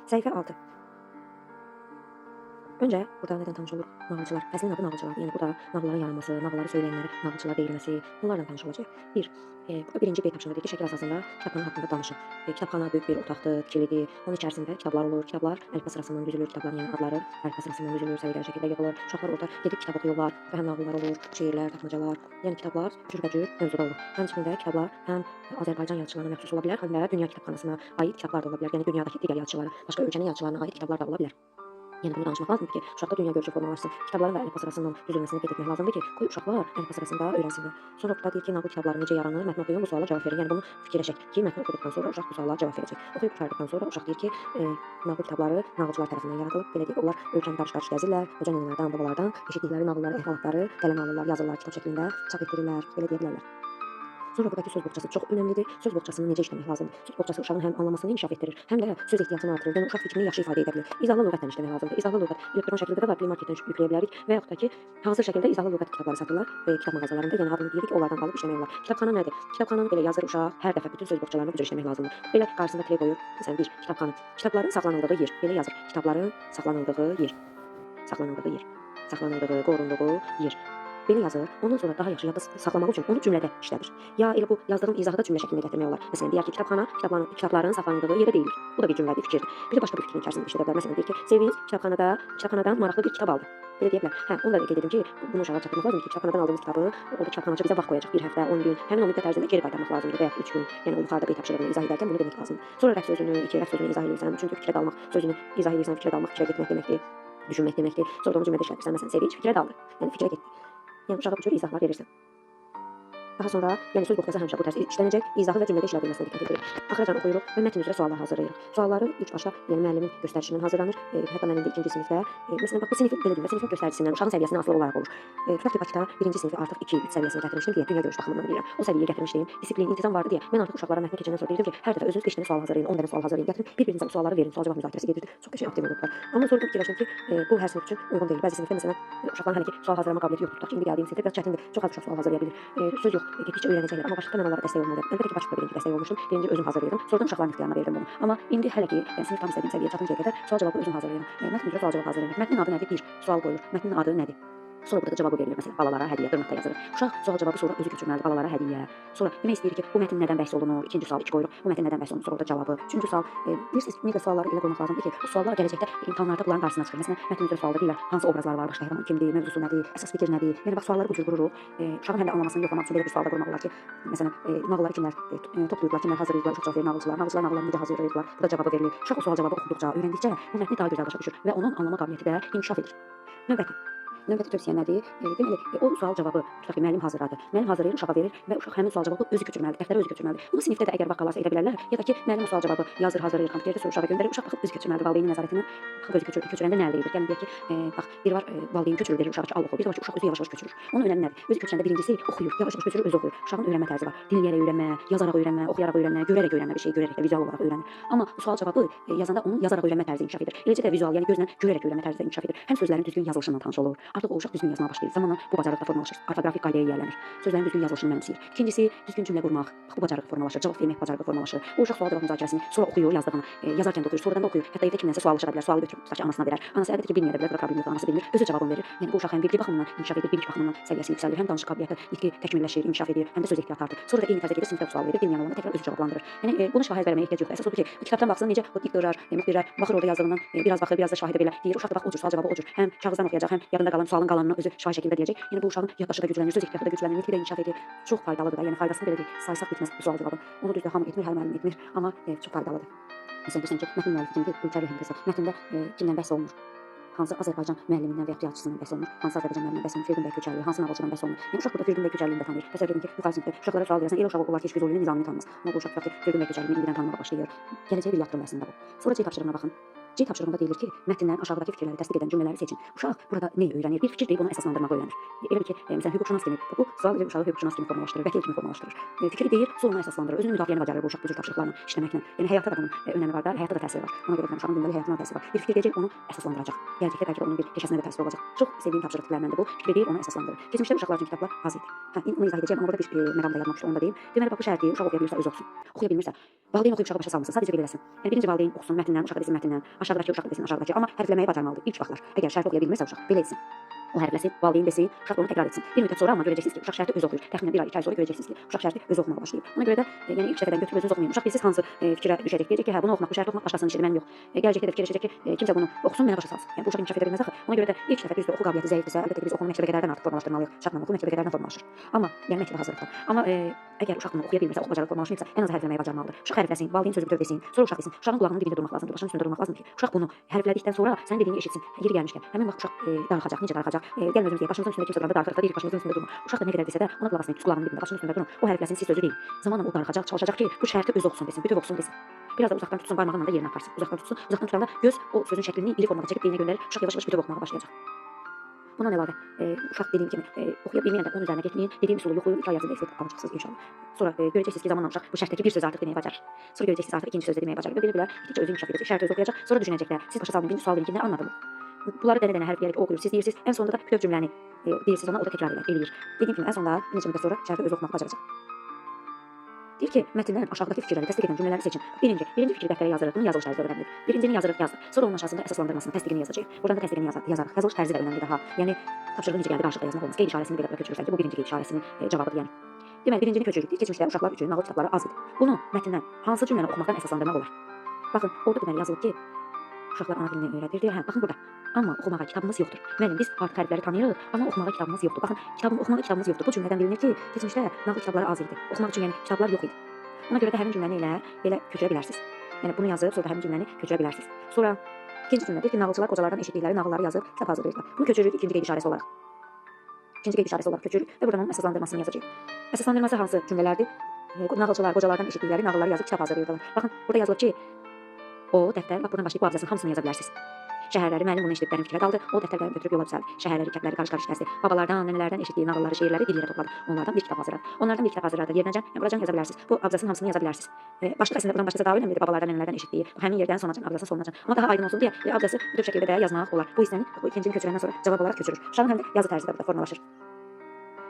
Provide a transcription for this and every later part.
Səhifə 6. Öncə burada nədən tanış oluruq? Nağılçılar. Fəslin adı nağılçılar. Yəni burada nağılların yaranması, nağılları söyləyənlərə nağılçılar deyilməsi, bunlarla tanış olacaq. Burada birinci B tapşırığı deyir ki, şəkil əsasında kitabxana haqqında danışın. Kitabxana böyük bir otaqdır, tikilidir. Onun içərisində kitablar olur. Kitablar əlifba sırasından düzülür. Kitabların yəni adları əlifba sırasından düzülür, səliqəli şəkildə yığılır. Uşaqlar orada gedib kitab oxuyurlar. Həm nağıllar olur, şeirlər, tapmacalar. Yəni kitablar cürbəcür mövzuda olur. Həmçinin də kitablar həm Azərbaycan yazıçılarına məxsus ola bilər, həm də dünya kitabxanasına aid kitablar da ola bilər. Yəni dünyadakı digər yazıçılara, başqa ölkənin yazıçılarına aid kitablar da ola bilər. Yəni bunu danışmaq lazımdır ki, uşaqda dünya görüşü formalaşsın. Kitabların və əlifba sırasından düzülməsini qeyd etmək lazımdır ki, qoy uşaqlar əlifba sırasında öyrənsinlər. Sonra burada deyir ki, nağıl kitabları necə yaranır? Mətn oxuyun, bu suala cavab verin. Yəni bunu fikirləşək ki, mətni oxuduqdan sonra uşaq bu suala cavab verəcək. Oxuyub qurtardıqdan sonra uşaq deyir ki, nağıl kitabları nağılçılar tərəfindən yaradılıb. Belə deyək, onlar ölkəni qarış-qarış gəzirlər, qoca nənələrdən, babalardan eşitdikləri nağılları, əhvalatları qələmə alırlar, yazırlar, kitab şəklində çap etdirirlər, belə deyə bilərlər. Sonra buradakı söz boğçası çox önəmlidir. Söz boğçasını necə işləmək lazımdır? Söz boğçası uşağın həm anlamasını inkişaf etdirir, həm də söz ehtiyatını artırır. Yəni uşaq fikrini yaxşı ifadə edə bilir. İzahlı lüğətlə işləmək lazımdır. İzahlı lüğət elektron şəkildə də var, Play Marketdən yükləyə bilərik və yaxud da ki, hazır şəkildə izahlı lüğət kitabları satırlar kitab mağazalarında. Yəni adını deyirik, onlardan alıb işləmək olar. Kitabxana nədir? Kitabxananı belə yazır uşaq, hər dəfə bütün söz boğçalarını bu cür işləmək lazımdır. Belə qarşısında play qoyur. Məsələn, bir kitabxana. Kitabların saxlanıldığı yer. Belə yazır. Kitabların saxlanıldığı yer. Saxlanıldığı yer. Saxlanıldığı, qorunduğu yer. Belə yazır. Ondan sonra daha yaxşı yadda saxlamaq üçün onu cümlədə işlədir. Ya elə bu yazdığım izahı da cümlə şəklində gətirmək olar. Məsələn, deyək ki, kitabxana kitabların saxlanıldığı yerə deyilir. Bu da bir cümlədir, fikirdir. Bir də başqa bir fikrin içərisində işlədə bilər. Məsələn, deyək ki, Sevinç kitabxanadan maraqlı bir kitab aldı. Belə deyə bilər. Onu da qeyd edim ki, bunu uşağa çatdırmaq lazımdır ki, kitabxanadan aldığımız kitabı orada kitabxanaçı bizə vaxt qoyacaq. Bir həftə, 10 gün. Həmin o müddət ərzində geri qaytarmaq lazımdır və ya 3 gün. Yəni o yuxarıda B tapşırığını izah edərkən bunu demək lazımdır. Sonra rəf sözünü, rəf sözünü izah edirsən. Üçüncü fikrə dalmaq sözünü izah edirsən, fikrə dalmaq, fikrə getmək deməkdir. Düşünmək deməkdir. Sonra da onu cümlədə işlədirsən. Məsələn, Sevinç fikrə daldı. Yəni fikrə getdi. Yəni uşağa bu cür izahlar verirsən. Daha sonra, yəni söz boğçası həmişə bu tərz işlənəcək, izahı və cümlədə işlədilməsinə diqqət edirik. Axıracan oxuyuruq və mətn üzrə suallar hazırlayırıq. Sualları ilk başa, yəni müəllimin göstərişindən hazırlanır. Hətta mənim də ikinci sinifdə, məsələn, bax bu sinifin belə deyim, sinifin göstəricisindən, uşağın səviyyəsindən asılı olaraq olur. Tutaq ki, Bakıda birinci sinifi artıq 2-3 səviyyəsinə gətirmişdim deyə dünya görüş baxımından deyirəm. O səviyyəyə gətirmişdim, disiplin, intizam vardı deyə mən artıq uşaqlara mətni keçəndən sonra deyirdim ki, hər dəfə özünüz 5 dənə sual hazırlayın, 10 dənə sual hazırlayın, gətirin, bir-birinizə bu sualları verin, sual-cavab müzakirəsi gedirdi. Çox qəşəng aktiv olurdular. Amma sonra fikirləşdim ki, bu hər sinif üçün uyğun deyil. Bəzi sinifdə məsələn uşaqların hələ ki sual hazırlama qabiliyyəti yoxdur. Tutaq ki, indi gəldiyim sinifdə biraz çətindir. Çox az uşaq sual hazırlaya bilir. Söz yox, getdikcə öyrənəcəklər. Amma başlıqda mən onlara dəstək olmalıyam. Əlbəttə ki, başlıqda birinci dəstək olmuşdum. Birinci özüm hazırlayırdım. Sonradan uşaqların ixtiyarına verdim bunu. Amma indi hələ ki, sinif tam istədiyim səviyyəyə çatıncaya qədər sual-cavabı özüm hazırlayıram. Mətn üzrə sual-cavab hazırlayıram. Mətnin adı nədir? Bir sual qoyulur. Mətnin adı nədir? Sonra burada cavabı verilir. Məsələn, balalara hədiyyə dırnaqda yazılır. Uşaq sual-cavabı sonra özü köçürməlidir. Balalara hədiyyə. Sonra demək istəyir ki, bu mətn nədən bəhs olunur? İkinci sual 2 qoyuruq. Bu mətn nədən bəhs olunur? Sonra orada cavabı. Üçüncü sual, bilirsiniz, ümumiyyətlə sualları elə qoymaq lazımdır ki, bu suallar gələcəkdə imtahanlarda bunların qarşısına çıxır. Məsələn, mətn üzrə sualda deyirlər, hansı obrazlar var, baş qəhrəman kimdir, mövzusu nədir, əsas fikir nədir? Yəni bax sualları bu cür qururuq. Uşağın həm də anlamasını yoxlamaq üçün belə bir sualda qurmaq olar ki, məsələn, nağılları kimlər toplayırlar, kimlər hazırlayırlar, uşaq cavab verir, nağılçılar nağılları necə hazırlayırlar? Burada cavabı verilir. Uşaq o sual-cavabı oxuduqca, öyrəndikcə bu mətni daha gözəl başa düşür və onun anlama qabiliyyəti də inkişaf edir. Növbəti tövsiyə nədir? Deməli, o sual-cavabı tutaq ki, müəllim hazırladı. Müəllim hazırlayır, uşağa verir və uşaq həmin sual-cavabı özü köçürməlidir, dəftərə özü köçürməlidir. Bunu sinifdə də əgər vaxt qalarsa edə bilərlər, ya da ki, müəllim o sual-cavabı yazır, hazırlayır, kompüterdə sonra uşağa göndərir, uşaq baxıb özü köçürməlidir, valideynin nəzarətini baxıb özü köçürür. Köçürəndə nə əldə edir? Gəlin deyək ki, bax, bir var valideyn köçürür, verir uşağa ki, al oxu. Bir var ki, uşaq özü yavaş-yavaş köçürür. Onun önəmi nədir? Özü köçürəndə birincisi oxuyur, yavaş-yavaş köçürür, özü oxuyur. Uşağın öyrənmə tərzi var. Dinləyərək öyrənmə, yazaraq öyrənmə, oxuyaraq öyrənmə, görərək öyrənmə, bir şey görərək və vizual olaraq öyrənir. Amma sual-cavabı yazanda onun yazaraq öyrənmə tərzi inkişaf edir. Eləcə də vizual, yəni gözlə görərək öyrənmə tərzi inkişaf edir. Həm sözlərin düzgün yazılışından tanış olur. Artıq o uşaq düzgün yazmağa başlayır. Zamanla bu bacarıq da formalaşır. Orfoqrafik qaydaya yiyələnir. Sözlərin düzgün yazılışını mənimsəyir. İkincisi, düzgün cümlə qurmaq. Bax bu bacarıq formalaşır. Cavab vermək bacarığı formalaşır. O uşaq sual-cavab müzakirəsini sonra oxuyur, yazdığını, yazarkən də oxuyur, sonradan da oxuyur. Hətta evdə kimdənsə sual çıxara bilər, sualı götürüb tutaq ki, anasına verər. Anası əlbəttə ki, bilməyə də bilər, problem yoxdur, anası bilmir, özü cavabını verir. Yəni bu uşaq həm bilik baxımından inkişaf edir, bilik baxımından səviyyəsi yüksəlir, həm danışıq qabiliyyəti, nitqi təkmilləşir, inkişaf edir, həm də söz ehtiyatı artır. Sonra da eyni tərzdə gedir, sinifdə sual verir, bilməyən olanda təkrar özü cavablandırır. Yəni bunu şahid verməyə ehtiyac yoxdur. Əsas odur ki, kitabdan baxsın necə o diktorar, müxbirlər baxır orada yazdığından biraz baxır, biraz da şahidə belə deyir. Uşaq da bax o cür sual-cavabı o cür. Həm kağızdan oxuyacaq, həm yadında qalan sualın qalanını özü şahi şəkildə deyəcək. Yəni bu uşağın yaddaşı da güclənir, söz ehtiyatı da güclənir, nitqi də inkişaf edir. Çox faydalıdır da. Yəni faydasını belə deyək, saysaq bitməz bu sual-cavabı. Onu düzdür, hamı etmir, hər müəllim etmir, amma çox faydalıdır. Məsələn, deyirsən ki, mətn müəllifi kimdir? Ülkər Rəhimqızı. Mətndə kimdən bəhs olunur? Hansı Azərbaycan müəllimindən və ya yazıçısından bəhs olunur? Hansı Azərbaycan müəllimindən bəhs olunur? Firdun bəy Köçərli, hansı nağılçıdan bəhs olunur? Yəni uşaq burada Firdun bəy Köçərlini də tanıyır. Təsəvvür edin ki, yuxarı sinifdə uşaqlara sual verəsən, elə uşaq olar ki, heç Füzulinin nizamını tanımaz. Amma bu uşaq tutaq ki, Firdun bəy Köçərlini indidən tanımağa başlayır. Gələcəyə bir yatırım əslində bu. Sonra C tapşırığına baxın. C tapşırığında deyilir ki, mətndən aşağıdakı fikirləri təsdiq edən cümlələri seçin. Uşaq burada nə öyrənir? Bir fikir deyib onu əsaslandırmağı öyrənir. Elə bil ki, məsələn, hüquqşünas kimi bu sual verir, uşağı hüquqşünas kimi formalaşdırır, vəkil kimi formalaşdırır. Fikri deyir, sonra onu əsaslandırır. Özünü müdafiəni bacarır bu uşaq bu cür tapşırıqlarla işləməklə. Yəni həyatda da bunun önəmi var da, həyatda da təsiri var. Ona görə də uşağın gündəlik həyatına da təsiri var. Bir fikir deyəcək, onu əsaslandıracaq. Gələcəkdə bəlkə onun bir peşəsinə də təsir olacaq. Çox sevdiyim tapşırıq tiplərindən də bu. Fikri deyir, onu əsaslandırır. Keçmişdə uşaqlar üçün kitablar az idi. Onu izah edəcəyəm, amma burada bir məqamda yazmaq onu da deyim. Deməli, bax bu şərti uşaq oxuya bilmirsə özü oxusun. Oxuya bilmirsə, valideyn oxuyub uşağı başa salmasa, sadəcə qeyd eləsin. Yəni birinci valideyn oxusun mətndən, uşaq desin mətndən, aşağıdakı uşaq desin aşağıdakı, amma hərfləməyi bacarmalıdır ilk vaxtlar. Əgər şərti oxuya bilmirsə uşaq, belə etsin. O hərfləsin, valideyn desin, uşaq da onu təkrar etsin. Bir müddət sonra amma görəcəksiniz ki, uşaq şərti özü oxuyur. Təxminən 1 ay, 2 ay sonra görəcəksiniz ki, uşaq şərti özü oxumağa başlayır. Ona görə də yəni ilk dəfədən götürüb özünüz oxumayın. Uşaq bilsiz hansı fikrə düşəcək. Deyəcək ki, hə bunu oxumaq, bu şərti oxumaq başqasının işidir, mənim yox. Gələcəkdə də fikirləşəcək ki, kimsə bunu oxusun, mənə başa salsın. Yəni bu uşaq inkişaf edə bilməz axı. Ona görə də ilk dəfə düzdür, oxu qabiliyyəti zəifdirsə, əlbəttə ki, biz oxunu məktəbə qədərdən artıq formalaşdırmalıyıq. Çatmalı oxu məktəbə qədərdən formalaşır. Amma yəni məktəbə hazırlıqda. Amma əgər uşaq bunu oxuya bilmirsə, oxu bacarığı formalaşmayıbsa, ən az hərfləməyi bacarmalıdır. Uşaq hərfləsin, valideyn sözü bütöv desin, sonra uşaq desin. Uşağın qulağının dibində durmaq lazımdır, başının üstündə durmaq lazımdır ki, uşaq bunu hərflədikdən sonra sənin dediyini eşitsin. Yeri gəlmişkən, həmin vaxt uşaq darıxacaq, necə darıxacaq? Gəlin özümüz deyək, başımızın üstündə kimsə duranda darıxırıq, deyir başımızın üstündə durmur. Uşaq da nə qədər desə də ona qulaq asın, qulağının dibində, başının üstündə durun. O hərfləsin, siz sözü deyil. Zamanla o darıxacaq, çalışacaq ki, bu şərti özü oxusun desin, bütöv oxusun desin. Biraz da uzaqdan tutsun, barmağınla da yerinə aparsın. Uzaqdan tutsun, uzaqdan tutanda göz o sözün şəklini iri formada çəkib beyninə göndərir, uşaq yavaş-yavaş bütöv oxumağa başlayacaq. Bundan əlavə, uşaq dediyim kimi oxuya bilməyən də onun üzərinə getməyin, dediyim üsulu yoxlayın, 2 ay ərzində eksert alacaqsınız inşallah. Sonra görəcəksiniz ki, zamanla uşaq bu şərtdəki bir söz artıq deməyə bacarır. Sonra görəcəksiniz artıq ikinci sözdə deməyə bacarır. Belə-belə getdikcə özü inkişaf edəcək, şərti özü oxuyacaq, sonra düşünəcəklər. Siz başa salmayın, birinci sual verin ki, nə anladınız? Bunları dənə-dənə hərfləyərək oxuyur, siz deyirsiniz, ən sonunda da bütöv cümləni deyirsiniz ona, o da təkrar eləyir. Dediyim kimi, ən sonunda bir neçə müddət sonra şərti özü oxumaq bacaracaq. Deyir ki, mətndən aşağıdakı fikirləri təsdiq edən cümlələri seçin. Birinci fikri dəftərə yazırıq, bunu yazılış tərzi də öyrənilir. Birincini yazırıq, yazdır. Sonra onun aşağısında əsaslandırmasını, təsdiqini yazacağıq. Buradan da təsdiqini yazarıq. Yazılış tərzi də önemli daha. Yəni tapşırığı necə gəldi qarşılıqda yazmaq olmaz. Qeyd işarəsini belə köçürürsən ki, bu birinci qeyd işarəsinin cavabıdır yəni. Deməli, birincini köçürürük. Keçmişdə uşaqlar üçün nağıl kitabları az idi. Bunu mətndən hansı cümləni oxumaqdan əsaslandırmaq olar? Baxın, orada deməli yazılıb ki, uşaqlar ana dilini öyrədir. Hə, baxın burada. Amma oxumağa kitabımız yoxdur. Müəllim, biz artıq hərfləri tanıyırıq, amma oxumağa kitabımız yoxdur. Baxın, oxumağa kitabımız yoxdur. Bu cümlədən bilinir ki, keçmişdə nağıl kitabları az idi. Oxumaq üçün yəni kitablar yox idi. Ona görə də həmin cümləni ilə belə köçürə bilərsiniz. Yəni bunu yazıb sonra həmin cümləni köçürə bilərsiniz. Sonra ikinci cümlədir ki, nağılçılar qocalardan eşitdikləri nağılları yazıb kitab hazırlayırlar. Bunu köçürürük ikinci qeyd işarəsi olaraq. İkinci qeyd işarəsi olaraq köçürürük və buradan onun əsaslandırmasını yazacağıq. Əsaslandırması hansı cümlələrdir? Nağılçılar qocalardan eşitdikləri nağılları yazıb kitab hazırlayırlar. Baxın, burada yazılıb ki, o dəftər, bax buradan başlayıb bu abzasın hamısını yaza bilərsiniz. Şəhərləri müəllim bunu eşidib dərin fikrə daldı. O dəftərləri götürüb yola düzəldi. Şəhərləri, kəndləri qarış-qarış gəzdi. Babalardan, nənələrdən eşitdiyi nağılları, şeirləri bir yerə topladı. Onlardan bir kitab hazırladı. Yerinəcən, buracan yaza bilərsiniz. Bu abzasın hamısını yaza bilərsiniz. Başlıq əslində buradan başlasa daha önəmlidir. Babalardan, nənələrdən eşitdiyi. Həmin yerdən sonracan abzasın sonracan. Amma daha aydın olsun deyə abzası bütöv şəkildə də yazmaq olar. Bu hissəni ikincini köçürəndən sonra cavab olaraq köçürür. Uşağın həm də yazı tərzi də burada formalaşır.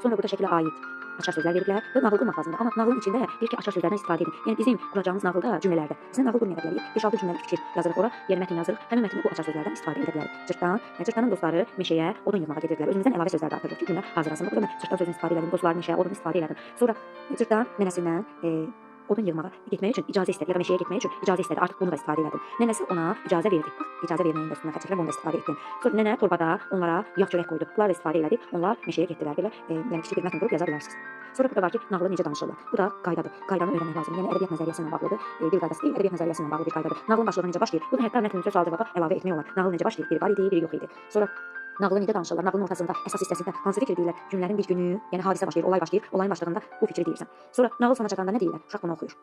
Sonra burada şəklə aid açar sözlər veriblər və nağıl qurmaq lazımdır. Amma nağılın içində deyir ki, açar sözlərdən istifadə edin. Yəni bizim quracağımız nağılda, cümlələrdə bizə nağıl qurmaya bilərik. 5-6 cümləlik fikir yazırıq ora, yəni mətn yazırıq. Həmin mətndə bu açar sözlərdən istifadə edə bilərik. Cırtdanın dostları meşəyə odun yığmağa gedirdilər. Özümüzdən əlavə sözlər də atırıq ki, cümlə hazırlasın. Burada mən cırtdan sözünü istifadə edim, dostları meşəyə odun istifadə edim. Sonra cırtdan nənəsindən odun yığmağa getmək üçün icazə istədi ya da meşəyə getmək üçün icazə istədi. Artıq bunu da istifadə edim. Nənəsi ona icazə verdi. Bax, icazə verməyin də üstünə xətt çəkirəm, bunu da istifadə etdim. Sonra nənə torbada onlara yağ çörək qoydu. Bunlar da istifadə elədi. Onlar meşəyə getdilər. Belə yəni kiçik bir mətn qurub yaza bilərsiniz. Sonra burada var ki, nağılı necə danışırlar. Bu da qaydadır. Qaydanı öyrənmək lazımdır. Yəni ədəbiyyat nəzəriyyəsi ilə bağlıdır. Dil qaydası deyil, ədəbiyyat nəzəriyyəsi ilə bağlı bir qaydadır. Nağılın başlığı necə başlayır? Bunu hətta mətnin söz cavaba əlavə etmək olar. Nağıl necə başlayır? Biri var idi, biri yox idi. Sonra nağılı necə danışırlar? Nağılın ortasında, əsas hissəsində hansı fikir deyirlər? Günlərin bir günü, yəni hadisə başlayır, olay başlayır. Olayın başlığında bu fikri deyirsən. Sonra nağıl sona çatanda nə deyirlər? Uşaq bunu oxuyur.